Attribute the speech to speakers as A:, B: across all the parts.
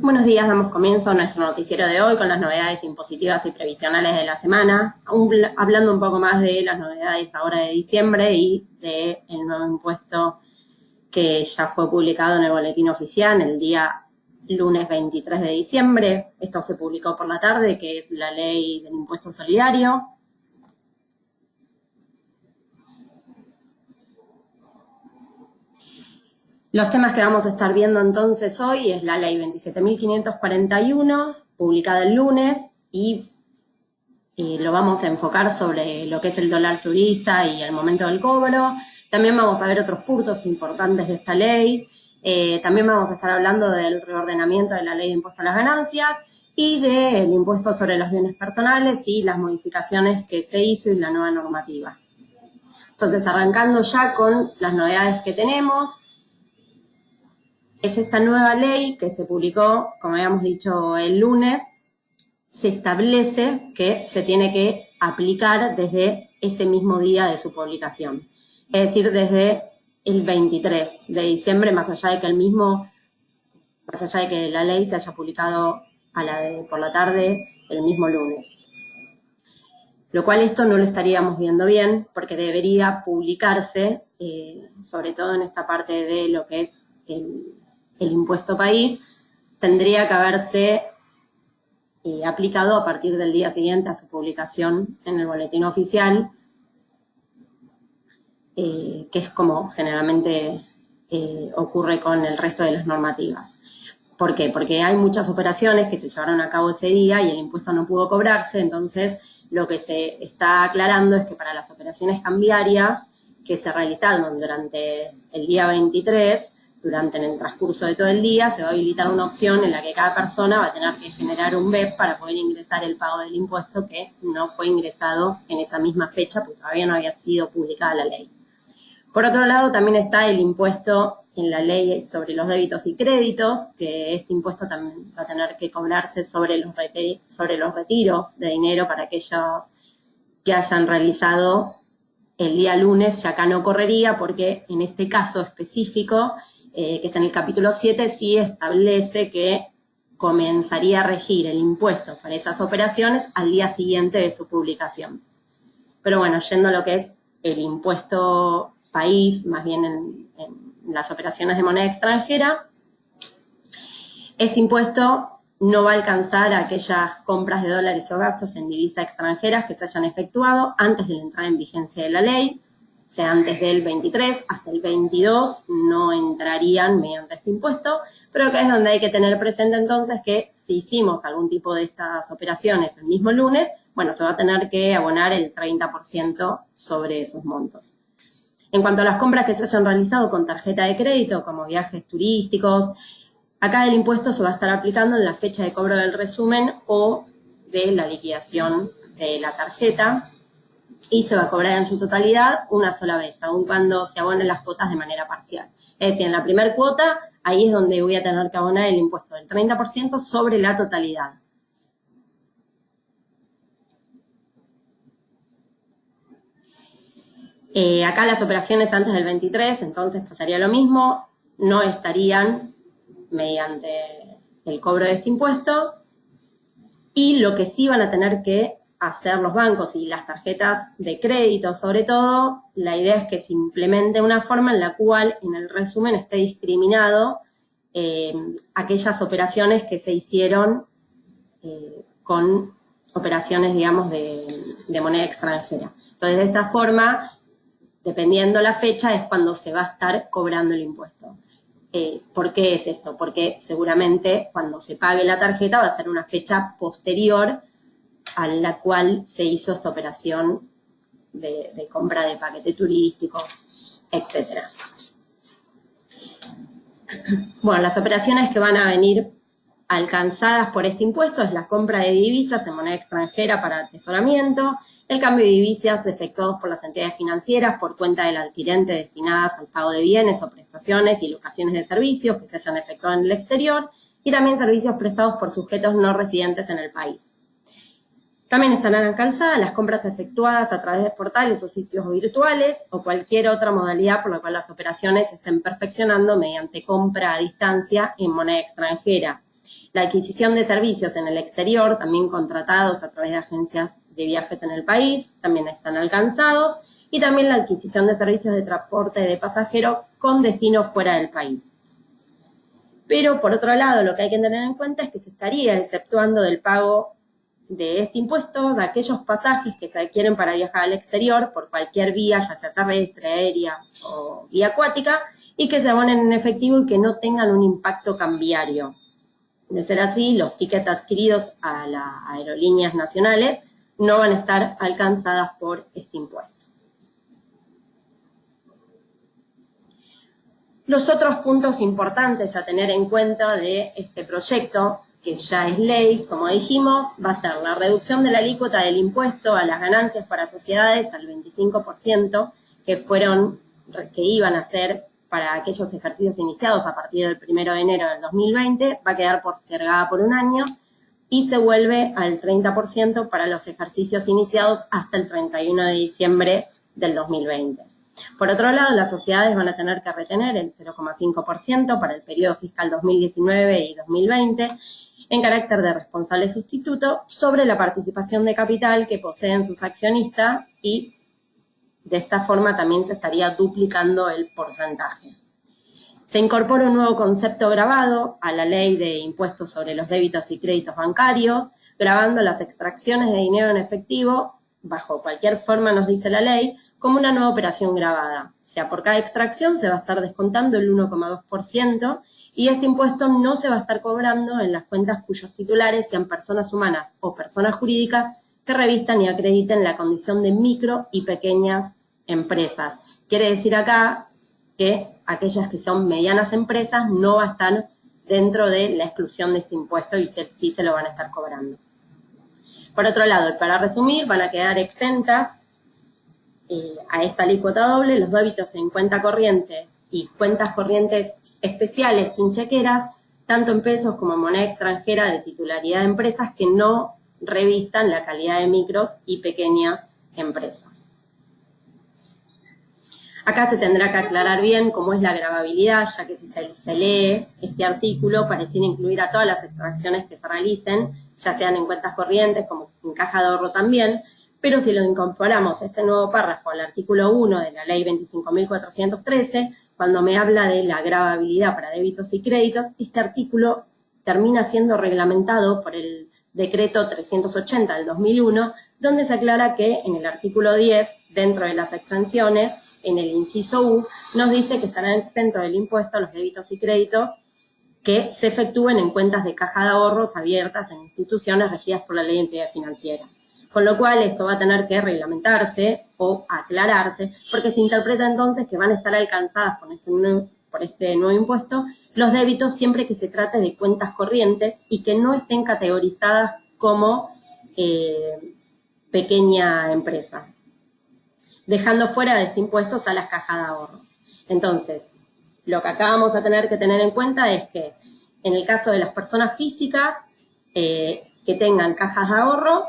A: Buenos días, damos comienzo a nuestro noticiero de hoy con las novedades impositivas y previsionales de la semana, hablando un poco más de las novedades ahora de diciembre y del nuevo impuesto que ya fue publicado en el boletín oficial el día lunes 23 de diciembre. Esto se publicó por la tarde, que es la ley del impuesto solidario. Los temas que vamos a estar viendo entonces hoy es la ley 27.541, publicada el lunes, y lo vamos a enfocar sobre lo que es el dólar turista y el momento del cobro. También vamos a ver otros puntos importantes de esta ley. También vamos a estar hablando del reordenamiento de la ley de impuesto a las ganancias y del impuesto sobre los bienes personales y las modificaciones que se hizo y la nueva normativa. Entonces, arrancando ya con las novedades que tenemos, es esta nueva ley que se publicó, como habíamos dicho, el lunes. Se establece que se tiene que aplicar desde ese mismo día de su publicación. Es decir, desde el 23 de diciembre, más allá de que la ley se haya publicado por la tarde el mismo lunes. Lo cual esto no lo estaríamos viendo bien, porque debería publicarse, sobre todo en esta parte de lo que es el impuesto país, tendría que haberse aplicado a partir del día siguiente a su publicación en el boletín oficial, que es como generalmente ocurre con el resto de las normativas. ¿Por qué? Porque hay muchas operaciones que se llevaron a cabo ese día y el impuesto no pudo cobrarse. Entonces lo que se está aclarando es que para las operaciones cambiarias que se realizaron durante el día 23, durante el transcurso de todo el día, se va a habilitar una opción en la que cada persona va a tener que generar un BEP para poder ingresar el pago del impuesto que no fue ingresado en esa misma fecha, porque todavía no había sido publicada la ley. Por otro lado, también está el impuesto en la ley sobre los débitos y créditos, que este impuesto también va a tener que cobrarse sobre los retiros de dinero para aquellos que hayan realizado el día lunes. Ya acá no correría, porque en este caso específico, que está en el capítulo 7, sí establece que comenzaría a regir el impuesto para esas operaciones al día siguiente de su publicación. Pero bueno, yendo a lo que es el impuesto país, más bien en las operaciones de moneda extranjera, este impuesto no va a alcanzar a aquellas compras de dólares o gastos en divisa extranjeras que se hayan efectuado antes de la entrada en vigencia de la ley. O sea, antes del 23 hasta el 22 no entrarían mediante este impuesto, pero que es donde hay que tener presente entonces que si hicimos algún tipo de estas operaciones el mismo lunes, bueno, se va a tener que abonar el 30% sobre esos montos. En cuanto a las compras que se hayan realizado con tarjeta de crédito, como viajes turísticos, acá el impuesto se va a estar aplicando en la fecha de cobro del resumen o de la liquidación de la tarjeta, y se va a cobrar en su totalidad una sola vez, aun cuando se abonen las cuotas de manera parcial. Es decir, en la primera cuota, ahí es donde voy a tener que abonar el impuesto del 30% sobre la totalidad. Acá las operaciones antes del 23, entonces pasaría lo mismo, no estarían mediante el cobro de este impuesto, y lo que sí van a tener que hacer los bancos y las tarjetas de crédito, sobre todo, la idea es que se implemente una forma en la cual en el resumen esté discriminado aquellas operaciones que se hicieron con operaciones, digamos, de moneda extranjera. Entonces, de esta forma, dependiendo la fecha, es cuando se va a estar cobrando el impuesto. ¿Por qué es esto? Porque seguramente cuando se pague la tarjeta va a ser una fecha posterior a la cual se hizo esta operación de compra de paquete turístico, etc. Bueno, las operaciones que van a venir alcanzadas por este impuesto es la compra de divisas en moneda extranjera para atesoramiento, el cambio de divisas efectuados por las entidades financieras por cuenta del adquirente destinadas al pago de bienes o prestaciones y locaciones de servicios que se hayan efectuado en el exterior, y también servicios prestados por sujetos no residentes en el país. También estarán alcanzadas las compras efectuadas a través de portales o sitios virtuales o cualquier otra modalidad por la cual las operaciones se estén perfeccionando mediante compra a distancia en moneda extranjera. La adquisición de servicios en el exterior, también contratados a través de agencias de viajes en el país, también están alcanzados, y también la adquisición de servicios de transporte de pasajeros con destino fuera del país. Pero, por otro lado, lo que hay que tener en cuenta es que se estaría exceptuando del pago de este impuesto de aquellos pasajes que se adquieren para viajar al exterior por cualquier vía, ya sea terrestre, aérea o vía acuática, y que se abonen en efectivo y que no tengan un impacto cambiario. De ser así, los tickets adquiridos a las aerolíneas nacionales no van a estar alcanzadas por este impuesto. Los otros puntos importantes a tener en cuenta de este proyecto, que ya es ley, como dijimos, va a ser la reducción de la alícuota del impuesto a las ganancias para sociedades al 25%, que iban a ser para aquellos ejercicios iniciados a partir del 1 de enero del 2020, va a quedar postergada por un año y se vuelve al 30% para los ejercicios iniciados hasta el 31 de diciembre del 2020. Por otro lado, las sociedades van a tener que retener el 0,5% para el periodo fiscal 2019 y 2020 en carácter de responsable sustituto sobre la participación de capital que poseen sus accionistas y de esta forma también se estaría duplicando el porcentaje. Se incorpora un nuevo concepto gravado a la ley de impuestos sobre los débitos y créditos bancarios, gravando las extracciones de dinero en efectivo, bajo cualquier forma nos dice la ley, como una nueva operación gravada. O sea, por cada extracción se va a estar descontando el 1,2% y este impuesto no se va a estar cobrando en las cuentas cuyos titulares sean personas humanas o personas jurídicas que revistan y acrediten la condición de micro y pequeñas empresas. Quiere decir acá que aquellas que son medianas empresas no va a estar dentro de la exclusión de este impuesto y sí se lo van a estar cobrando. Por otro lado, y para resumir, van a quedar exentas a esta alícuota doble los débitos en cuenta corrientes y cuentas corrientes especiales sin chequeras, tanto en pesos como en moneda extranjera de titularidad de empresas que no revistan la calidad de micros y pequeñas empresas. Acá se tendrá que aclarar bien cómo es la gravabilidad, ya que si se lee este artículo pareciera incluir a todas las extracciones que se realicen, ya sean en cuentas corrientes como en caja de ahorro también, pero si lo incorporamos este nuevo párrafo al artículo 1 de la ley 25.413, cuando me habla de la gravabilidad para débitos y créditos, este artículo termina siendo reglamentado por el decreto 380 del 2001, donde se aclara que en el artículo 10, dentro de las exenciones, en el inciso U, nos dice que estarán exentos del impuesto los débitos y créditos que se efectúen en cuentas de caja de ahorros abiertas en instituciones regidas por la ley de entidades financieras. Con lo cual esto va a tener que reglamentarse o aclararse, porque se interpreta entonces que van a estar alcanzadas por este nuevo impuesto los débitos siempre que se trate de cuentas corrientes y que no estén categorizadas como pequeña empresa, dejando fuera de este impuesto a las cajas de ahorros. Entonces, lo que acá vamos a tener que tener en cuenta es que en el caso de las personas físicas que tengan cajas de ahorros,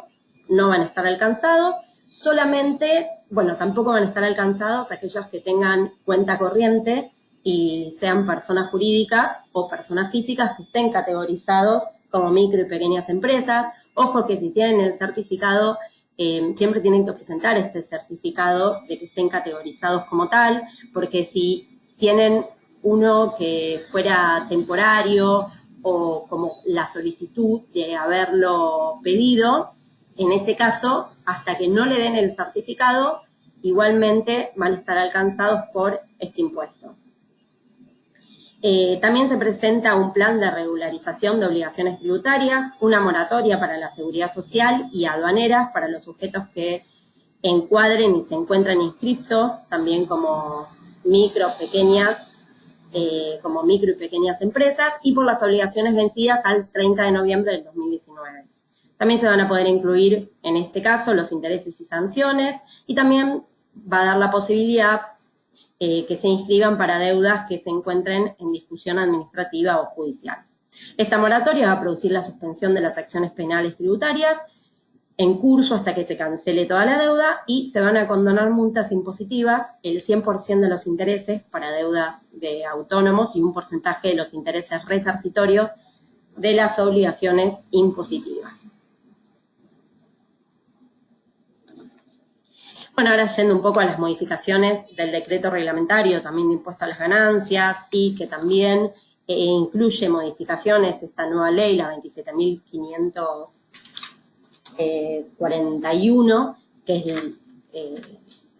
A: no van a estar alcanzados, solamente, bueno, tampoco van a estar alcanzados aquellos que tengan cuenta corriente y sean personas jurídicas o personas físicas que estén categorizados como micro y pequeñas empresas. Ojo que si tienen el certificado, siempre tienen que presentar este certificado de que estén categorizados como tal, porque si tienen uno que fuera temporario o como la solicitud de haberlo pedido, en ese caso, hasta que no le den el certificado, igualmente van a estar alcanzados por este impuesto. También se presenta un plan de regularización de obligaciones tributarias, una moratoria para la seguridad social y aduaneras para los sujetos que encuadren y se encuentran inscriptos, también como micro y pequeñas empresas, y por las obligaciones vencidas al 30 de noviembre del 2019. También se van a poder incluir, en este caso, los intereses y sanciones, y también va a dar la posibilidad que se inscriban para deudas que se encuentren en discusión administrativa o judicial. Esta moratoria va a producir la suspensión de las acciones penales tributarias en curso hasta que se cancele toda la deuda y se van a condonar multas impositivas, el 100% de los intereses para deudas de autónomos y un porcentaje de los intereses resarcitorios de las obligaciones impositivas. Bueno, ahora yendo un poco a las modificaciones del decreto reglamentario, también de impuesto a las ganancias, y que también incluye modificaciones esta nueva ley, la 27.541, que es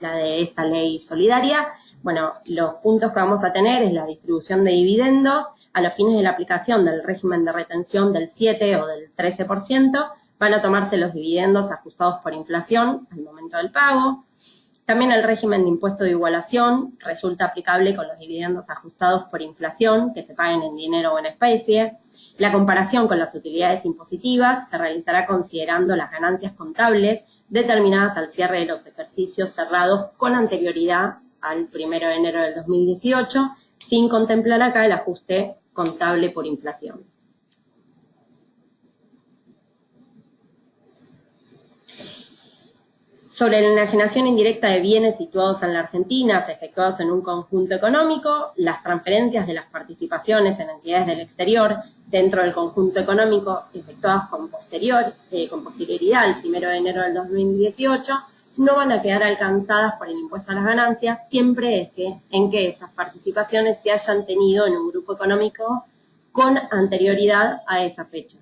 A: la de esta ley solidaria. Bueno, los puntos que vamos a tener es la distribución de dividendos a los fines de la aplicación del régimen de retención del 7 o del 13%, van a tomarse los dividendos ajustados por inflación al momento del pago. También el régimen de impuesto de igualación resulta aplicable con los dividendos ajustados por inflación, que se paguen en dinero o en especie. La comparación con las utilidades impositivas se realizará considerando las ganancias contables determinadas al cierre de los ejercicios cerrados con anterioridad al 1 de enero del 2018, sin contemplar acá el ajuste contable por inflación. Sobre la enajenación indirecta de bienes situados en la Argentina, efectuados en un conjunto económico, las transferencias de las participaciones en entidades del exterior dentro del conjunto económico efectuadas con posterioridad al 1 de enero del 2018, no van a quedar alcanzadas por el impuesto a las ganancias, siempre en que estas participaciones se hayan tenido en un grupo económico con anterioridad a esa fecha.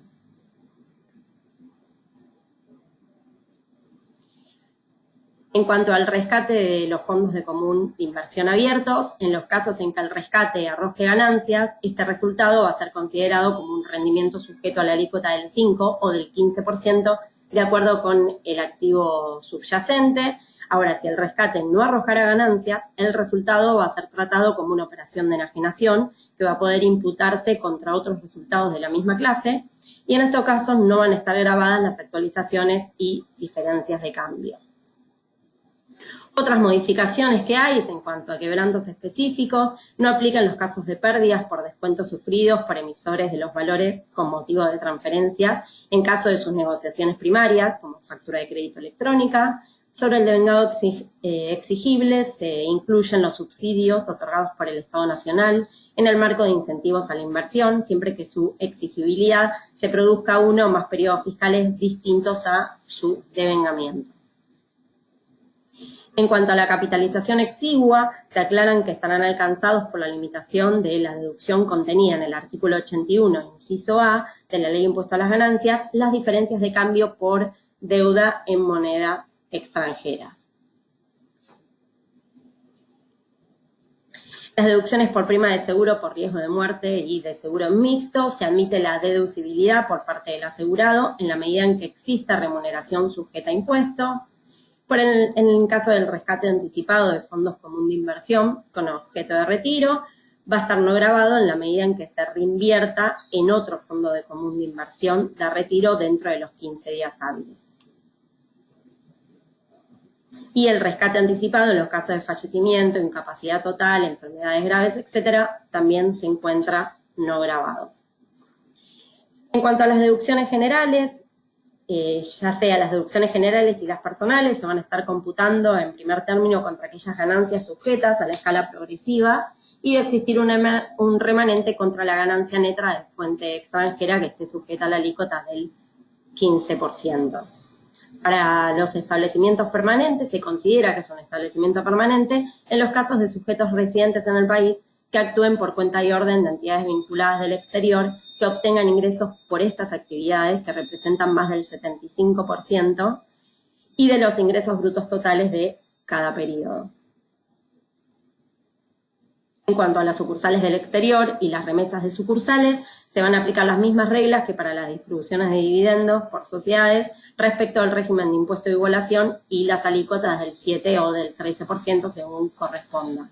A: En cuanto al rescate de los fondos de común de inversión abiertos, en los casos en que el rescate arroje ganancias, este resultado va a ser considerado como un rendimiento sujeto a la alícuota del 5 o del 15%, de acuerdo con el activo subyacente. Ahora, si el rescate no arrojara ganancias, el resultado va a ser tratado como una operación de enajenación que va a poder imputarse contra otros resultados de la misma clase, y en estos casos no van a estar grabadas las actualizaciones y diferencias de cambio. Otras modificaciones que hay es en cuanto a quebrantos específicos, no aplican los casos de pérdidas por descuentos sufridos por emisores de los valores con motivo de transferencias en caso de sus negociaciones primarias, como factura de crédito electrónica. Sobre el devengado exigible se incluyen los subsidios otorgados por el Estado Nacional en el marco de incentivos a la inversión, siempre que su exigibilidad se produzca uno o más periodos fiscales distintos a su devengamiento. En cuanto a la capitalización exigua, se aclaran que estarán alcanzados por la limitación de la deducción contenida en el artículo 81, inciso A, de la Ley de Impuesto a las Ganancias, las diferencias de cambio por deuda en moneda extranjera. Las deducciones por prima de seguro por riesgo de muerte y de seguro mixto, se admite la deducibilidad por parte del asegurado en la medida en que exista remuneración sujeta a impuesto. En el caso del rescate anticipado de fondos común de inversión con objeto de retiro, va a estar no grabado en la medida en que se reinvierta en otro fondo de común de inversión de retiro dentro de los 15 días hábiles. Y el rescate anticipado en los casos de fallecimiento, incapacidad total, enfermedades graves, etcétera, también se encuentra no grabado. En cuanto a las deducciones generales, ya sea las deducciones generales y las personales, se van a estar computando en primer término contra aquellas ganancias sujetas a la escala progresiva y de existir un remanente contra la ganancia neta de fuente extranjera que esté sujeta a la alícuota del 15%. Para los establecimientos permanentes se considera que es un establecimiento permanente en los casos de sujetos residentes en el país que actúen por cuenta y orden de entidades vinculadas del exterior, que obtengan ingresos por estas actividades que representan más del 75% y de los ingresos brutos totales de cada periodo. En cuanto a las sucursales del exterior y las remesas de sucursales, se van a aplicar las mismas reglas que para las distribuciones de dividendos por sociedades respecto al régimen de impuesto de igualación y las alícuotas del 7 o del 13% según corresponda.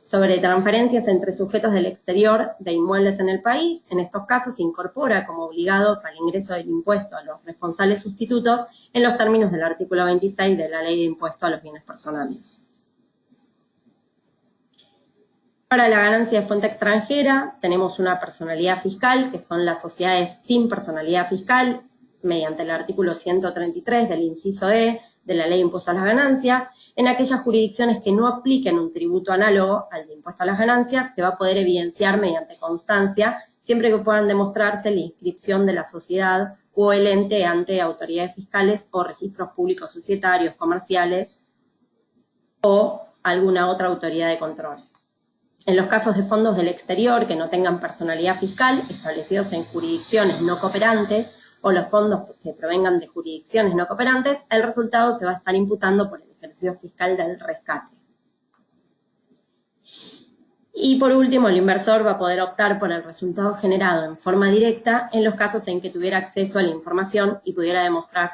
A: Sobre transferencias entre sujetos del exterior de inmuebles en el país, en estos casos se incorpora como obligados al ingreso del impuesto a los responsables sustitutos en los términos del artículo 26 de la Ley de Impuesto a los Bienes Personales. Para la ganancia de fuente extranjera tenemos una personalidad fiscal, que son las sociedades sin personalidad fiscal, mediante el artículo 133 del inciso E de la Ley de Impuesto a las Ganancias. En aquellas jurisdicciones que no apliquen un tributo análogo al de impuesto a las ganancias, se va a poder evidenciar mediante constancia siempre que puedan demostrarse la inscripción de la sociedad o el ente ante autoridades fiscales o registros públicos societarios, comerciales o alguna otra autoridad de control. En los casos de fondos del exterior que no tengan personalidad fiscal establecidos en jurisdicciones no cooperantes o los fondos que provengan de jurisdicciones no cooperantes, el resultado se va a estar imputando por el ejercicio fiscal del rescate. Y por último, el inversor va a poder optar por el resultado generado en forma directa en los casos en que tuviera acceso a la información y pudiera demostrar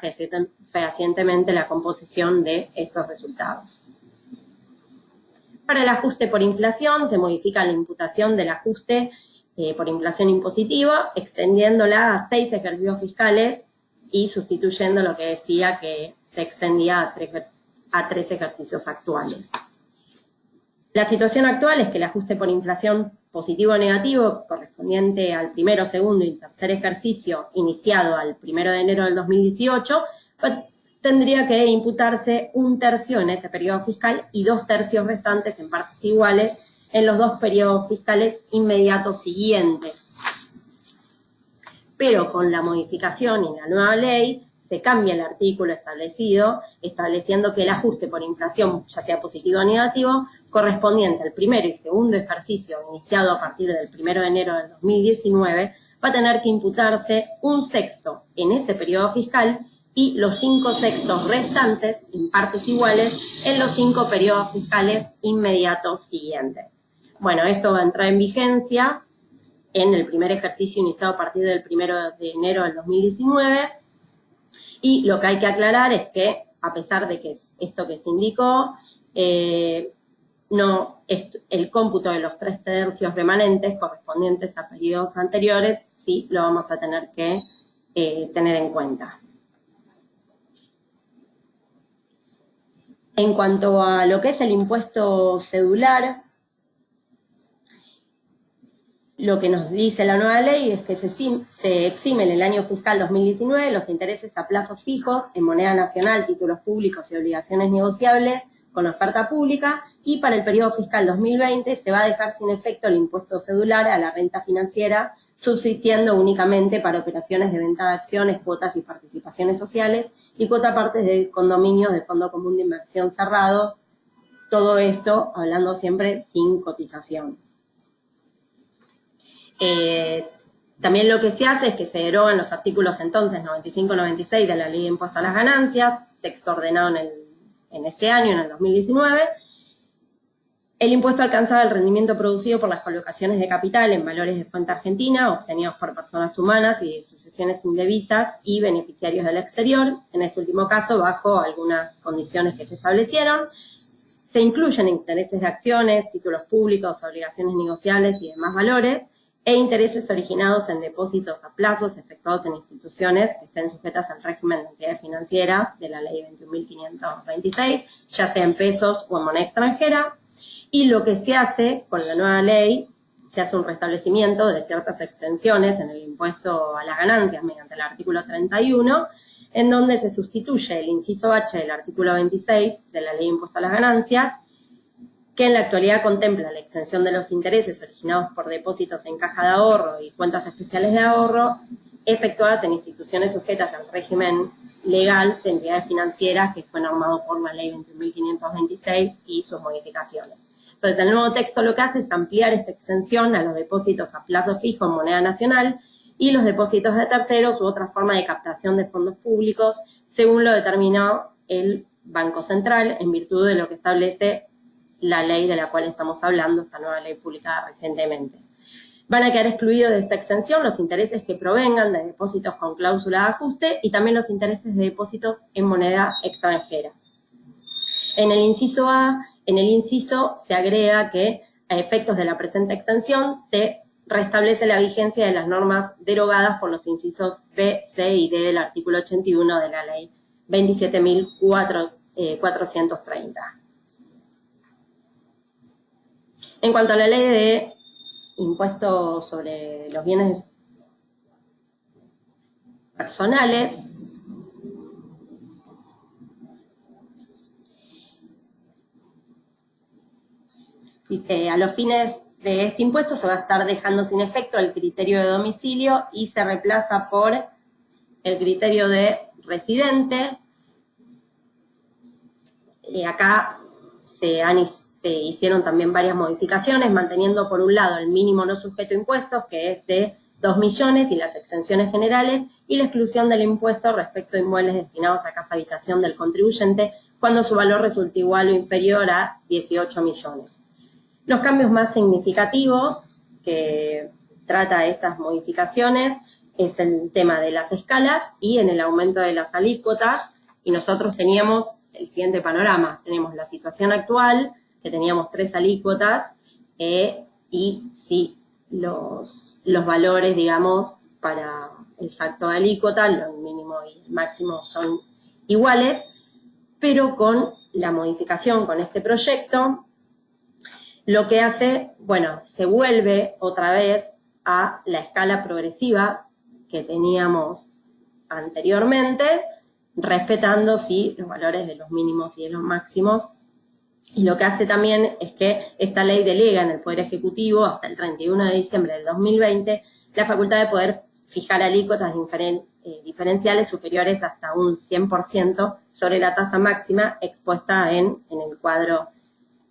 A: fehacientemente la composición de estos resultados. Para el ajuste por inflación, se modifica la imputación del ajuste por inflación impositiva, extendiéndola a 6 ejercicios fiscales y sustituyendo lo que decía que se extendía a 3 ejercicios actuales. La situación actual es que el ajuste por inflación positivo o negativo, correspondiente al primero, segundo y tercer ejercicio iniciado al 1 de enero del 2018, tendría que imputarse 1/3 en ese periodo fiscal y 2/3 restantes en partes iguales en los 2 periodos fiscales inmediatos siguientes. Pero con la modificación y la nueva ley, se cambia el artículo estableciendo que el ajuste por inflación, ya sea positivo o negativo, correspondiente al primero y segundo ejercicio iniciado a partir del 1 de enero del 2019, va a tener que imputarse 1/6 en ese periodo fiscal y los 5/6 restantes en partes iguales en los 5 periodos fiscales inmediatos siguientes. Bueno, esto va a entrar en vigencia en el primer ejercicio iniciado a partir del 1 de enero del 2019 y lo que hay que aclarar es que, a pesar de que es esto que se indicó, el cómputo de los 3/3 remanentes correspondientes a periodos anteriores sí lo vamos a tener que tener en cuenta. En cuanto a lo que es el impuesto cedular, lo que nos dice la nueva ley es que se exime en el año fiscal 2019 los intereses a plazos fijos en moneda nacional, títulos públicos y obligaciones negociables con oferta pública, y para el periodo fiscal 2020 se va a dejar sin efecto el impuesto cedular a la renta financiera, subsistiendo únicamente para operaciones de venta de acciones, cuotas y participaciones sociales y cuota partes de condominios de fondo común de inversión cerrados, todo esto hablando siempre sin cotización. También lo que se hace es que se derogan los artículos entonces 95-96 de la Ley de Impuesto a las Ganancias, texto ordenado en este año, en el 2019. El impuesto alcanzaba el rendimiento producido por las colocaciones de capital en valores de fuente argentina, obtenidos por personas humanas y de sucesiones indevisas y beneficiarios del exterior, en este último caso bajo algunas condiciones que se establecieron. Se incluyen intereses de acciones, títulos públicos, obligaciones negociables y demás valores, e intereses originados en depósitos a plazos efectuados en instituciones que estén sujetas al régimen de entidades financieras de la Ley 21.526, ya sea en pesos o en moneda extranjera. Y lo que se hace con la nueva ley, se hace un restablecimiento de ciertas exenciones en el impuesto a las ganancias mediante el artículo 31, en donde se sustituye el inciso H del artículo 26 de la Ley de Impuesto a las Ganancias, que en la actualidad contempla la exención de los intereses originados por depósitos en caja de ahorro y cuentas especiales de ahorro efectuadas en instituciones sujetas al régimen legal de entidades financieras que fue normado por la Ley 21.526 y sus modificaciones. Entonces, el nuevo texto lo que hace es ampliar esta exención a los depósitos a plazo fijo en moneda nacional y los depósitos de terceros u otra forma de captación de fondos públicos, según lo determinó el Banco Central, en virtud de lo que establece la ley de la cual estamos hablando, esta nueva ley publicada recientemente. Van a quedar excluidos de esta exención los intereses que provengan de depósitos con cláusula de ajuste y también los intereses de depósitos en moneda extranjera. En el inciso se agrega que a efectos de la presente exención se restablece la vigencia de las normas derogadas por los incisos B, C y D del artículo 81 de la ley 27.430. En cuanto a la ley de impuesto sobre los bienes personales, dice, a los fines de este impuesto se va a estar dejando sin efecto el criterio de domicilio y se reemplaza por el criterio de residente. Acá se hicieron también varias modificaciones, manteniendo por un lado el mínimo no sujeto a impuestos, que es de 2 millones, y las exenciones generales, y la exclusión del impuesto respecto a inmuebles destinados a casa habitación del contribuyente, cuando su valor resulte igual o inferior a 18 millones. Los cambios más significativos que trata estas modificaciones es el tema de las escalas y en el aumento de las alícuotas, y nosotros teníamos el siguiente panorama. Tenemos la situación actual, que teníamos 3 alícuotas, y sí, los valores, digamos, para el salto de alícuota, el mínimo y el máximo son iguales, pero con la modificación, con este proyecto, lo que hace, bueno, se vuelve otra vez a la escala progresiva que teníamos anteriormente, respetando, sí, los valores de los mínimos y de los máximos. Y lo que hace también es que esta ley delega en el Poder Ejecutivo hasta el 31 de diciembre del 2020 la facultad de poder fijar alícuotas diferenciales superiores hasta un 100% sobre la tasa máxima expuesta en el cuadro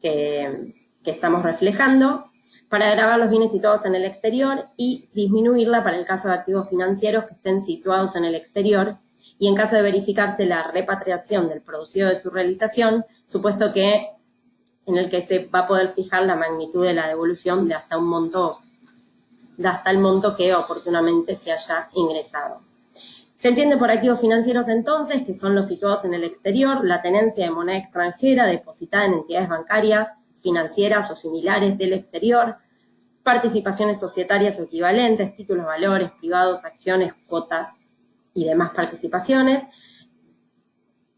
A: que estamos reflejando, para gravar los bienes situados en el exterior y disminuirla para el caso de activos financieros que estén situados en el exterior, y en caso de verificarse la repatriación del producido de su realización, supuesto que en el que se va a poder fijar la magnitud de la devolución de hasta el monto que oportunamente se haya ingresado. Se entiende por activos financieros entonces que son los situados en el exterior, la tenencia de moneda extranjera depositada en entidades bancarias, financieras o similares del exterior, participaciones societarias o equivalentes, títulos, valores, privados, acciones, cuotas y demás participaciones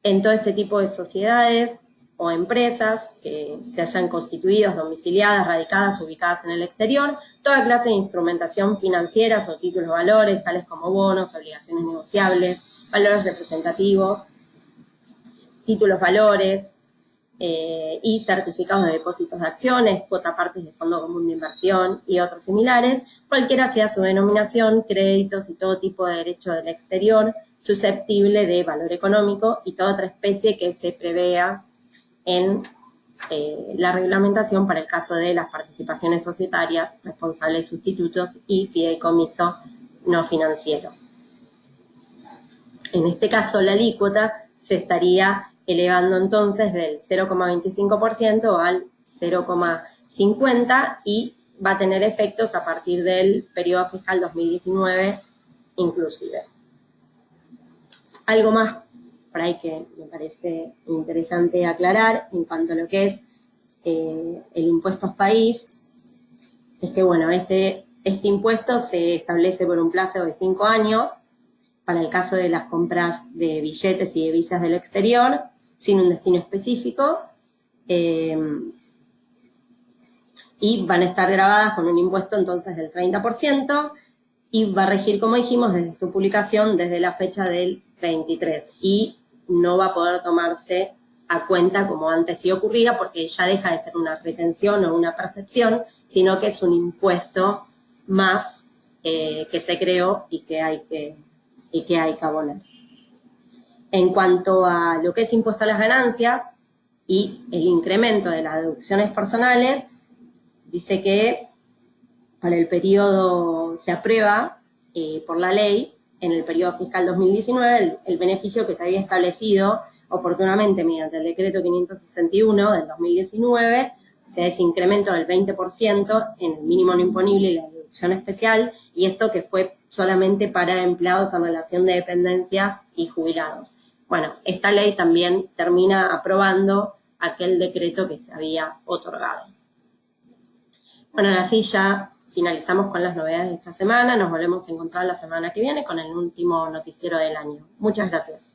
A: en todo este tipo de sociedades o empresas que se hayan constituido, domiciliadas, radicadas, ubicadas en el exterior, toda clase de instrumentación financiera o títulos, valores, tales como bonos, obligaciones negociables, valores representativos, títulos, valores, y certificados de depósitos de acciones, cuota partes de fondo común de inversión y otros similares, cualquiera sea su denominación, créditos y todo tipo de derecho del exterior susceptible de valor económico y toda otra especie que se prevea en la reglamentación para el caso de las participaciones societarias, responsables sustitutos y fideicomiso no financiero. En este caso, la alícuota se estaría elevando entonces del 0,25% al 0,50% y va a tener efectos a partir del periodo fiscal 2019 inclusive. Algo más por ahí que me parece interesante aclarar en cuanto a lo que es el impuesto país, es que bueno, este impuesto se establece por un plazo de 5 años para el caso de las compras de billetes y de divisas del exterior, sin un destino específico, y van a estar grabadas con un impuesto entonces del 30%, y va a regir, como dijimos, desde su publicación, desde la fecha del 23, y no va a poder tomarse a cuenta como antes sí ocurría, porque ya deja de ser una retención o una percepción, sino que es un impuesto más que se creó y que hay que abonar. En cuanto a lo que es impuesto a las ganancias y el incremento de las deducciones personales, dice que para el periodo se aprueba por la ley, en el periodo fiscal 2019, el beneficio que se había establecido oportunamente mediante el decreto 561 del 2019, o sea, ese incremento del 20% en el mínimo no imponible y la deducción especial, y esto que fue solamente para empleados en relación de dependencias y jubilados. Bueno, esta ley también termina aprobando aquel decreto que se había otorgado. Bueno, ahora sí ya finalizamos con las novedades de esta semana. Nos volvemos a encontrar la semana que viene con el último noticiero del año. Muchas gracias.